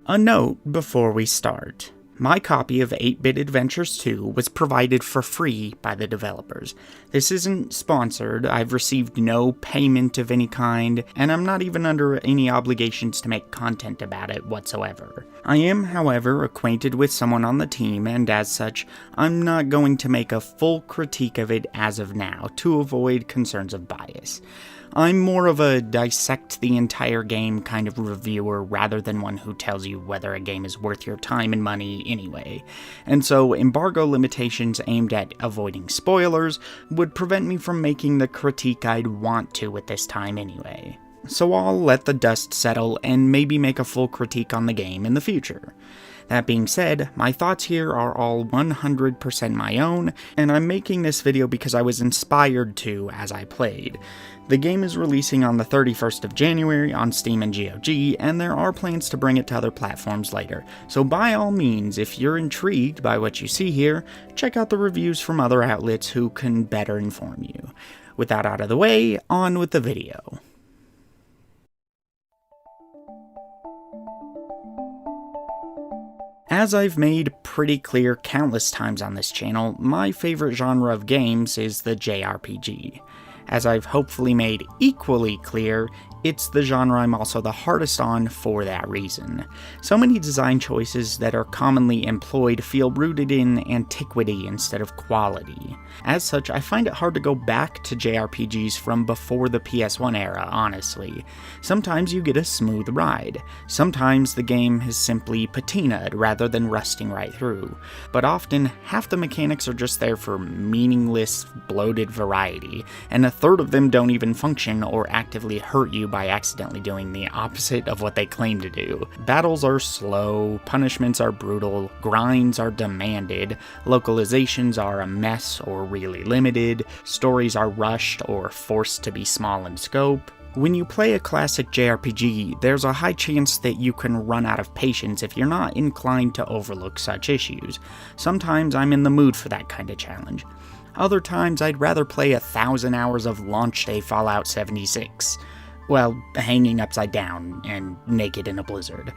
A note before we start. My copy of 8-Bit Adventures 2 was provided for free by the developers. This isn't sponsored, I've received no payment of any kind, and I'm not even under any obligations to make content about it whatsoever. I am, however, acquainted with someone on the team, and as such, I'm not going to make a full critique of it as of now, to avoid concerns of bias. I'm more of a dissect the entire game kind of reviewer rather than one who tells you whether a game is worth your time and money anyway. And so embargo limitations aimed at avoiding spoilers would prevent me from making the critique I'd want to at this time anyway. So I'll let the dust settle and maybe make a full critique on the game in the future. That being said, my thoughts here are all 100% my own, and I'm making this video because I was inspired to as I played. The game is releasing on the 31st of January on Steam and GOG, and there are plans to bring it to other platforms later, so by all means, if you're intrigued by what you see here, check out the reviews from other outlets who can better inform you. With that out of the way, on with the video. As I've made pretty clear countless times on this channel, my favorite genre of games is the JRPG. As I've hopefully made equally clear, it's the genre I'm also the hardest on for that reason. So many design choices that are commonly employed feel rooted in antiquity instead of quality. As such, I find it hard to go back to JRPGs from before the PS1 era, honestly. Sometimes you get a smooth ride. Sometimes the game has simply patinaed rather than rusting right through. But often, half the mechanics are just there for meaningless, bloated variety, and a third of them don't even function or actively hurt you by accidentally doing the opposite of what they claim to do. Battles are slow, punishments are brutal, grinds are demanded, localizations are a mess or really limited, stories are rushed or forced to be small in scope. When you play a classic JRPG, there's a high chance that you can run out of patience if you're not inclined to overlook such issues. Sometimes I'm in the mood for that kind of challenge. Other times I'd rather play 1,000 hours of launch day Fallout 76. Well, hanging upside down and naked in a blizzard.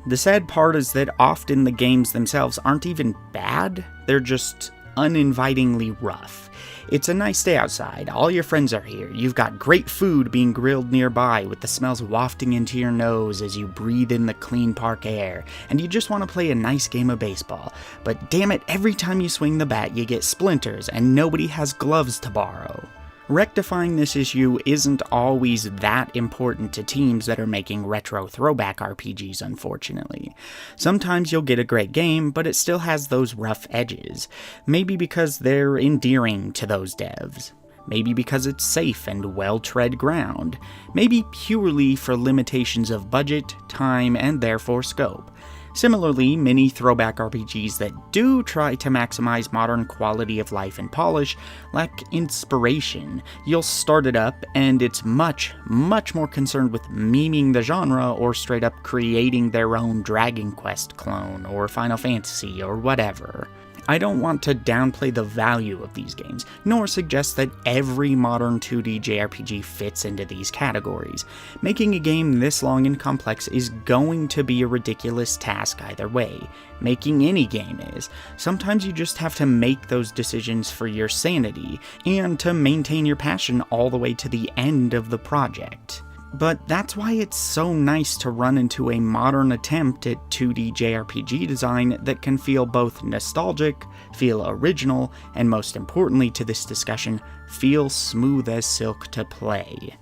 The sad part is that often the games themselves aren't even bad, they're just uninvitingly rough. It's a nice day outside, all your friends are here, you've got great food being grilled nearby with the smells wafting into your nose as you breathe in the clean park air, and you just want to play a nice game of baseball. But damn it, every time you swing the bat you get splinters and nobody has gloves to borrow. Rectifying this issue isn't always that important to teams that are making retro throwback RPGs, unfortunately. Sometimes you'll get a great game, but it still has those rough edges. Maybe because they're endearing to those devs. Maybe because it's safe and well-tread ground. Maybe purely for limitations of budget, time, and therefore scope. Similarly, many throwback RPGs that do try to maximize modern quality of life and polish lack inspiration. You'll start it up, and it's much more concerned with memeing the genre or straight up creating their own Dragon Quest clone or Final Fantasy or whatever. I don't want to downplay the value of these games, nor suggest that every modern 2D JRPG fits into these categories. Making a game this long and complex is going to be a ridiculous task either way. Making any game is. Sometimes you just have to make those decisions for your sanity, and to maintain your passion all the way to the end of the project. But that's why it's so nice to run into a modern attempt at 2D JRPG design that can feel both nostalgic, feel original, and most importantly to this discussion, feel smooth as silk to play.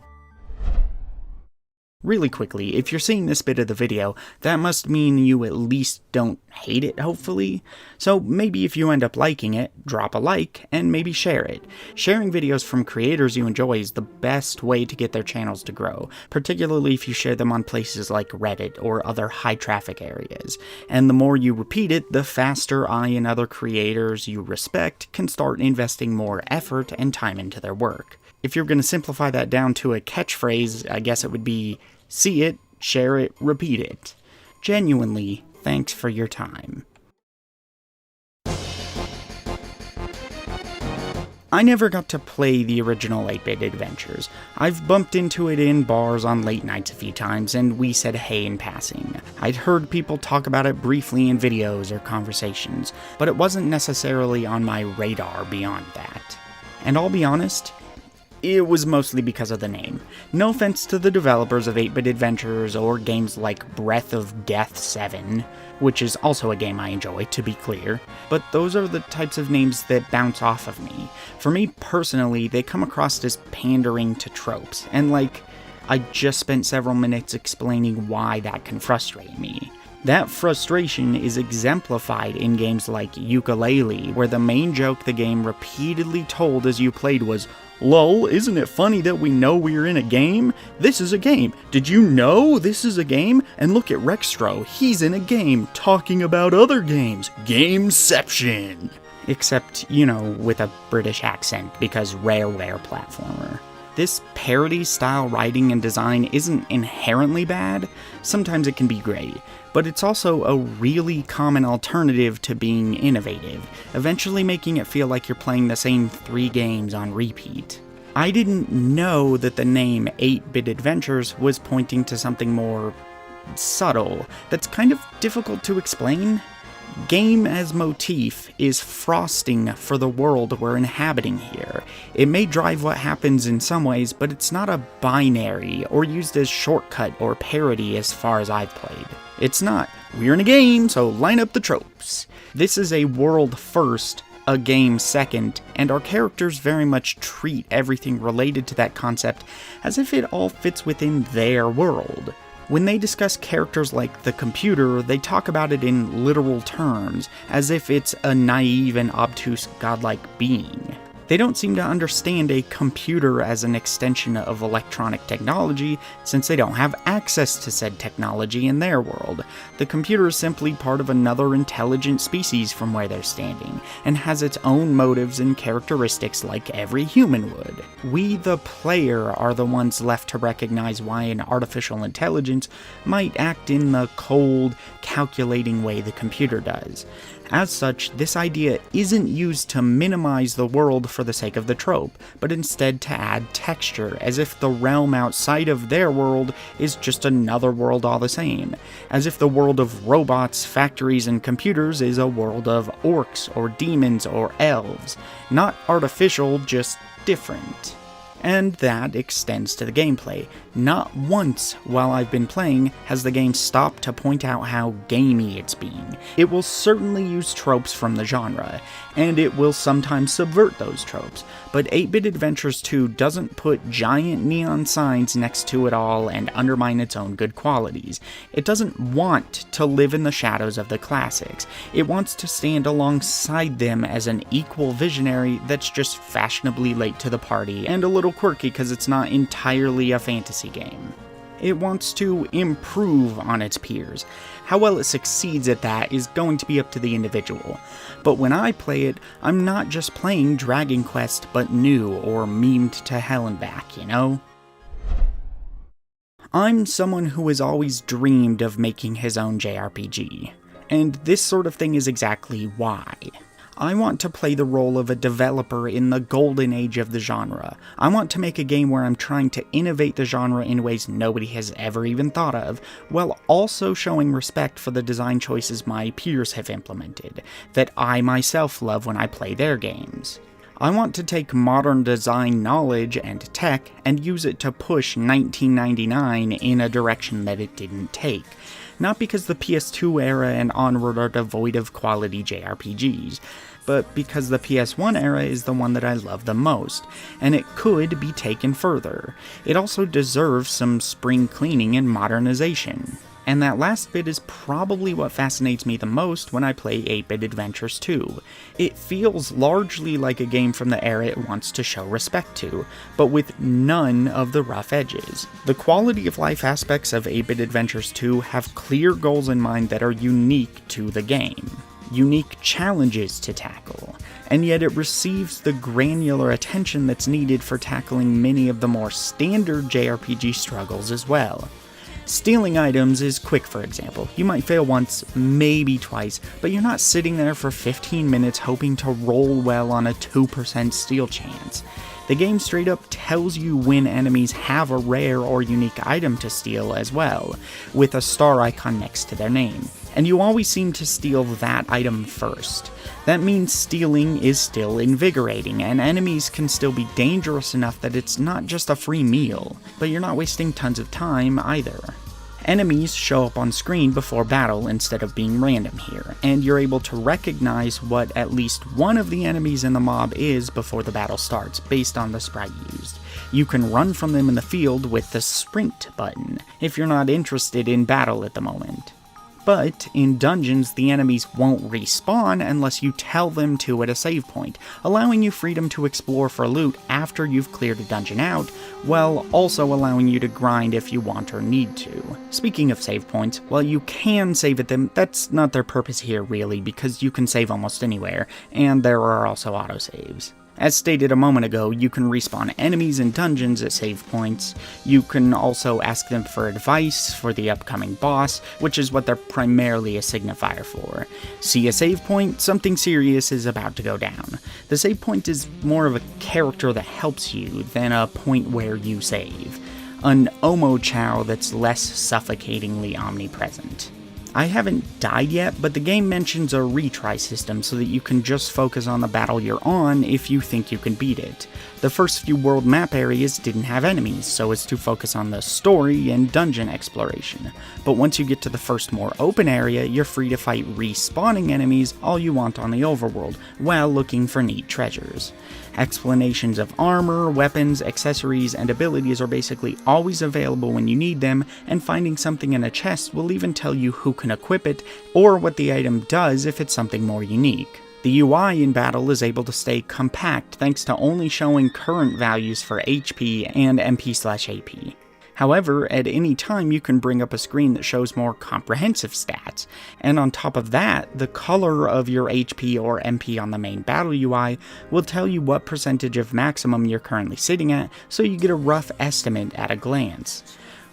Really quickly, if you're seeing this bit of the video, that must mean you at least don't hate it, hopefully. So maybe if you end up liking it, drop a like, and maybe share it. Sharing videos from creators you enjoy is the best way to get their channels to grow, particularly if you share them on places like Reddit or other high-traffic areas. And the more you repeat it, the faster I and other creators you respect can start investing more effort and time into their work. If you're going to simplify that down to a catchphrase, I guess it would be, see it, share it, repeat it. Genuinely, thanks for your time. I never got to play the original 8-Bit Adventures. I've bumped into it in bars on late nights a few times, and we said hey in passing. I'd heard people talk about it briefly in videos or conversations, but it wasn't necessarily on my radar beyond that. And I'll be honest, it was mostly because of the name. No offense to the developers of 8-Bit Adventures or games like Breath of Death 7, which is also a game I enjoy, to be clear, but those are the types of names that bounce off of me. For me personally, they come across as pandering to tropes, and I just spent several minutes explaining why that can frustrate me. That frustration is exemplified in games like Yooka-Laylee, where the main joke the game repeatedly told as you played was, "Lol, isn't it funny that we know we're in a game? This is a game. Did you know this is a game? And look at Rextro, he's in a game, talking about other games. Gameception!" Except, with a British accent, because Rareware platformer. This parody-style writing and design isn't inherently bad. Sometimes it can be great, but it's also a really common alternative to being innovative, eventually making it feel like you're playing the same 3 games on repeat. I didn't know that the name 8-Bit Adventures was pointing to something more subtle, that's kind of difficult to explain. Game as motif is frosting for the world we're inhabiting here. It may drive what happens in some ways, but it's not a binary or used as shortcut or parody as far as I've played. It's not, we're in a game, so line up the tropes. This is a world first, a game second, and our characters very much treat everything related to that concept as if it all fits within their world. When they discuss characters like the computer, they talk about it in literal terms, as if it's a naive and obtuse godlike being. They don't seem to understand a computer as an extension of electronic technology, since they don't have access to said technology in their world. The computer is simply part of another intelligent species from where they're standing, and has its own motives and characteristics like every human would. We, the player, are the ones left to recognize why an artificial intelligence might act in the cold, calculating way the computer does. As such, this idea isn't used to minimize the world for the sake of the trope, but instead to add texture, as if the realm outside of their world is just another world all the same, as if the world of robots, factories, and computers is a world of orcs, or demons, or elves. Not artificial, just different. And that extends to the gameplay. Not once while I've been playing has the game stopped to point out how gamey it's being. It will certainly use tropes from the genre, and it will sometimes subvert those tropes, but 8-Bit Adventures 2 doesn't put giant neon signs next to it all and undermine its own good qualities. It doesn't want to live in the shadows of the classics. It wants to stand alongside them as an equal visionary that's just fashionably late to the party and a little quirky because it's not entirely a fantasy game. It wants to improve on its peers. How well it succeeds at that is going to be up to the individual. But when I play it, I'm not just playing Dragon Quest, but new or memed to hell and back, I'm someone who has always dreamed of making his own JRPG, and this sort of thing is exactly why. I want to play the role of a developer in the golden age of the genre. I want to make a game where I'm trying to innovate the genre in ways nobody has ever even thought of, while also showing respect for the design choices my peers have implemented, that I myself love when I play their games. I want to take modern design knowledge and tech and use it to push 1999 in a direction that it didn't take. Not because the PS2 era and onward are devoid of quality JRPGs, but because the PS1 era is the one that I love the most, and it could be taken further. It also deserves some spring cleaning and modernization. And that last bit is probably what fascinates me the most when I play 8-Bit Adventures 2. It feels largely like a game from the era it wants to show respect to, but with none of the rough edges. The quality of life aspects of 8-Bit Adventures 2 have clear goals in mind that are unique to the game. Unique challenges to tackle, and yet it receives the granular attention that's needed for tackling many of the more standard JRPG struggles as well. Stealing items is quick, for example. You might fail once, maybe twice, but you're not sitting there for 15 minutes hoping to roll well on a 2% steal chance. The game straight up tells you when enemies have a rare or unique item to steal as well, with a star icon next to their name, and you always seem to steal that item first. That means stealing is still invigorating, and enemies can still be dangerous enough that it's not just a free meal, but you're not wasting tons of time either. Enemies show up on screen before battle instead of being random here, and you're able to recognize what at least one of the enemies in the mob is before the battle starts, based on the sprite used. You can run from them in the field with the sprint button, if you're not interested in battle at the moment. But in dungeons, the enemies won't respawn unless you tell them to at a save point, allowing you freedom to explore for loot after you've cleared a dungeon out, while also allowing you to grind if you want or need to. Speaking of save points, while you can save at them, that's not their purpose here really, because you can save almost anywhere, and there are also autosaves. As stated a moment ago, you can respawn enemies in dungeons at save points. You can also ask them for advice for the upcoming boss, which is what they're primarily a signifier for. See a save point? Something serious is about to go down. The save point is more of a character that helps you than a point where you save. An Omochao that's less suffocatingly omnipresent. I haven't died yet, but the game mentions a retry system so that you can just focus on the battle you're on if you think you can beat it. The first few world map areas didn't have enemies, so as to focus on the story and dungeon exploration. But once you get to the first more open area, you're free to fight respawning enemies all you want on the overworld, while looking for neat treasures. Explanations of armor, weapons, accessories, and abilities are basically always available when you need them, and finding something in a chest will even tell you who can equip it, or what the item does if it's something more unique. The UI in battle is able to stay compact thanks to only showing current values for HP and MP/AP. However, at any time you can bring up a screen that shows more comprehensive stats, and on top of that, the color of your HP or MP on the main battle UI will tell you what percentage of maximum you're currently sitting at, so you get a rough estimate at a glance.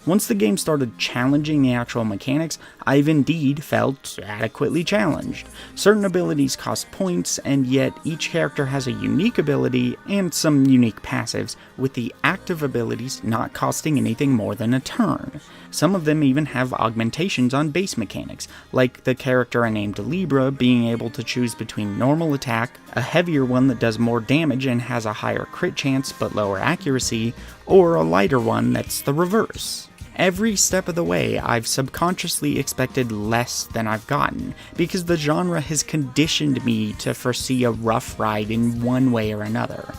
Once the game started challenging the actual mechanics, I've indeed felt adequately challenged. Certain abilities cost points, and yet each character has a unique ability and some unique passives, with the active abilities not costing anything more than a turn. Some of them even have augmentations on base mechanics, like the character I named Libra being able to choose between normal attack, a heavier one that does more damage and has a higher crit chance but lower accuracy, or a lighter one that's the reverse. Every step of the way, I've subconsciously expected less than I've gotten, because the genre has conditioned me to foresee a rough ride in one way or another.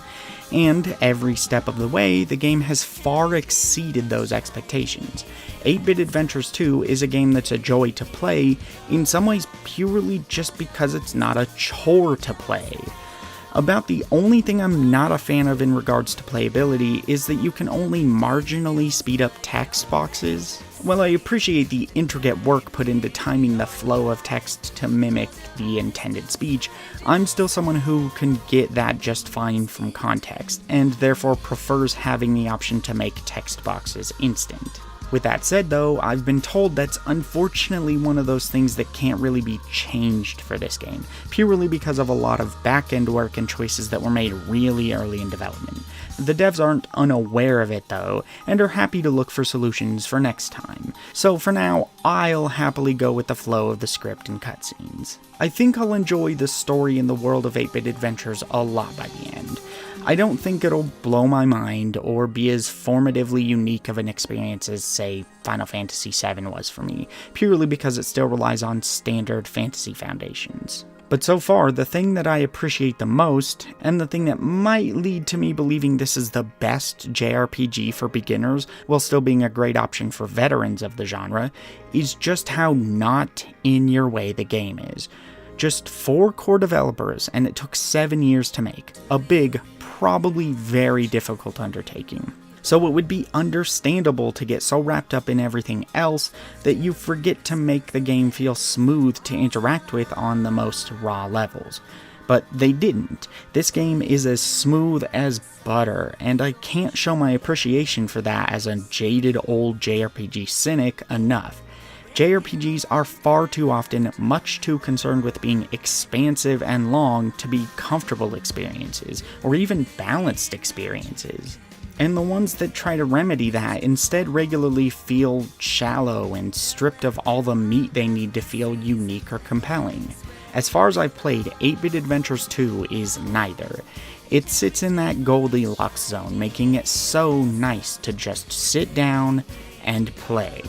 And every step of the way, the game has far exceeded those expectations. 8-Bit Adventures 2 is a game that's a joy to play, in some ways purely just because it's not a chore to play. About the only thing I'm not a fan of in regards to playability is that you can only marginally speed up text boxes. While I appreciate the intricate work put into timing the flow of text to mimic the intended speech, I'm still someone who can get that just fine from context, and therefore prefers having the option to make text boxes instant. With that said though, I've been told that's unfortunately one of those things that can't really be changed for this game, purely because of a lot of back-end work and choices that were made really early in development. The devs aren't unaware of it though, and are happy to look for solutions for next time. So for now, I'll happily go with the flow of the script and cutscenes. I think I'll enjoy the story in the world of 8-Bit Adventures a lot by the end. I don't think it'll blow my mind or be as formatively unique of an experience as, say, Final Fantasy VII was for me, purely because it still relies on standard fantasy foundations. But so far, the thing that I appreciate the most, and the thing that might lead to me believing this is the best JRPG for beginners, while still being a great option for veterans of the genre, is just how not in your way the game is. Just 4 core developers, and it took 7 years to make. A big, probably very difficult undertaking. So it would be understandable to get so wrapped up in everything else that you forget to make the game feel smooth to interact with on the most raw levels. But they didn't. This game is as smooth as butter, and I can't show my appreciation for that as a jaded old JRPG cynic enough. JRPGs are far too often much too concerned with being expansive and long to be comfortable experiences, or even balanced experiences. And the ones that try to remedy that instead regularly feel shallow and stripped of all the meat they need to feel unique or compelling. As far as I've played, 8-Bit Adventures 2 is neither. It sits in that Goldilocks zone, making it so nice to just sit down and play.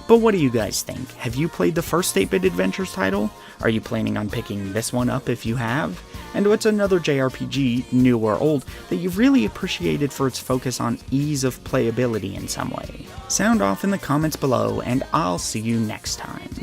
But what do you guys think? Have you played the first 8-Bit Adventures title? Are you planning on picking this one up if you have? And what's another JRPG, new or old, that you've really appreciated for its focus on ease of playability in some way? Sound off in the comments below, and I'll see you next time.